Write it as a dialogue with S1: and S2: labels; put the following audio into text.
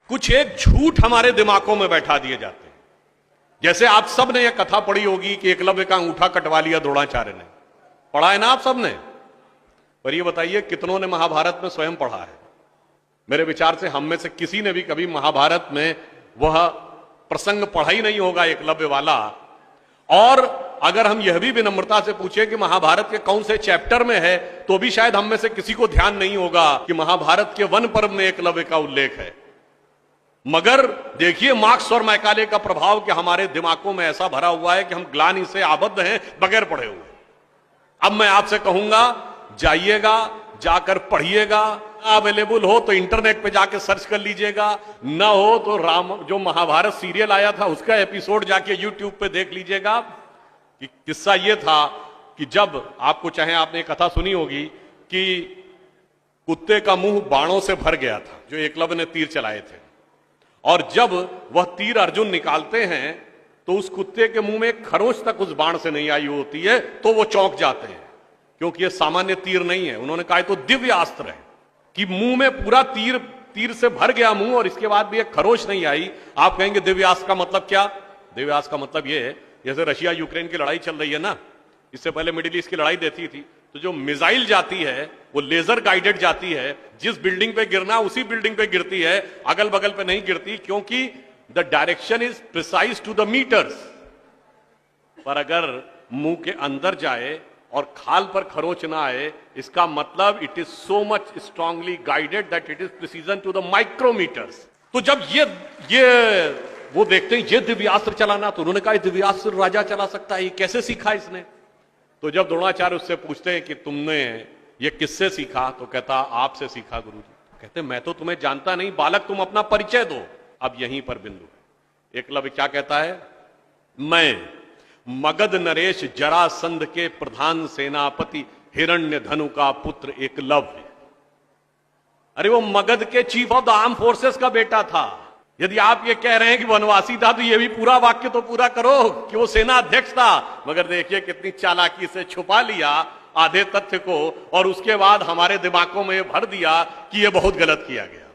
S1: कुछ एक झूठ हमारे दिमागों में बैठा दिए जाते हैं। जैसे आप सब ने यह कथा पढ़ी होगी कि एकलव्य का अंगूठा कटवा लिया द्रोणाचार्य ने, पढ़ा है ना आप सब ने? पर यह बताइए कितनों ने महाभारत में स्वयं पढ़ा है? मेरे विचार से हम में से किसी ने भी कभी महाभारत में वह प्रसंग पढ़ा ही नहीं होगा एकलव्य वाला। और अगर हम यह भी विनम्रता से पूछे कि महाभारत के कौन से चैप्टर में है, तो भी शायद हम में से किसी को ध्यान नहीं होगा कि महाभारत के वन पर्व में एकलव्य का उल्लेख है। मगर देखिए मार्क्स और मैकाले का प्रभाव कि हमारे दिमागों में ऐसा भरा हुआ है कि हम ग्लानि से आबद्ध हैं बगैर पढ़े हुए। अब मैं आपसे कहूंगा, जाइएगा, जाकर पढ़िएगा। अवेलेबल हो तो इंटरनेट पे जाके सर्च कर लीजिएगा, ना हो तो राम जो महाभारत सीरियल आया था उसका एपिसोड जाके यूट्यूब पे देख लीजिएगा। कि किस्सा यह था कि जब आपको चाहे आपने कथा सुनी होगी कि कुत्ते का मुंह बाणों से भर गया था जो एकलव्य ने तीर चलाए थे, और जब वह तीर अर्जुन निकालते हैं तो उस कुत्ते के मुंह में एक खरोंच तक उस बाण से नहीं आई होती है, तो वो चौंक जाते हैं क्योंकि ये सामान्य तीर नहीं है। उन्होंने कहा तो दिव्य अस्त्र है कि मुंह में पूरा तीर से भर गया मुंह और इसके बाद भी एक खरोंच नहीं आई। आप कहेंगे दिव्यास्त्र का मतलब क्या? दिव्यास्त्र का मतलब यह है, जैसे रशिया यूक्रेन की लड़ाई चल रही है ना, इससे पहले मिडिल ईस्ट की लड़ाई देती थी, तो जो मिसाइल जाती है वो लेजर गाइडेड जाती है, जिस बिल्डिंग पे गिरना उसी बिल्डिंग पे गिरती है, अगल बगल पे नहीं गिरती, क्योंकि the direction is precise to the meters. पर अगर मुंह के अंदर जाए और खाल पर खरोच ना आए, इसका मतलब it is so much strongly guided that it is precision to the micrometers. तो जब ये वो देखते हैं ये दिव्यास्त्र चलाना, तो उन्होंने कहा दिव्यास्त्र राजा चला सकता है, ये कैसे सीखा इसने? तो जब द्रोणाचार्य उससे पूछते हैं कि तुमने ये किससे सीखा, तो कहता आपसे सीखा गुरुजी। कहते मैं तो तुम्हें जानता नहीं बालक, तुम अपना परिचय दो। अब यहीं पर बिंदु है। एकलव्य क्या कहता है? मैं मगध नरेश जरासंध के प्रधान सेनापति हिरण्य धनु का पुत्र एकलव्य। अरे वो मगध के chief of the arm forces का बेटा था। यदि आप ये कह रहे हैं कि वनवासी था, तो ये भी पूरा वाक्य तो पूरा करो कि वो सेना अध्यक्ष था। मगर देखिए कितनी चालाकी से छुपा लिया आधे तथ्य को, और उसके बाद हमारे दिमागों में भर दिया कि ये बहुत गलत किया गया।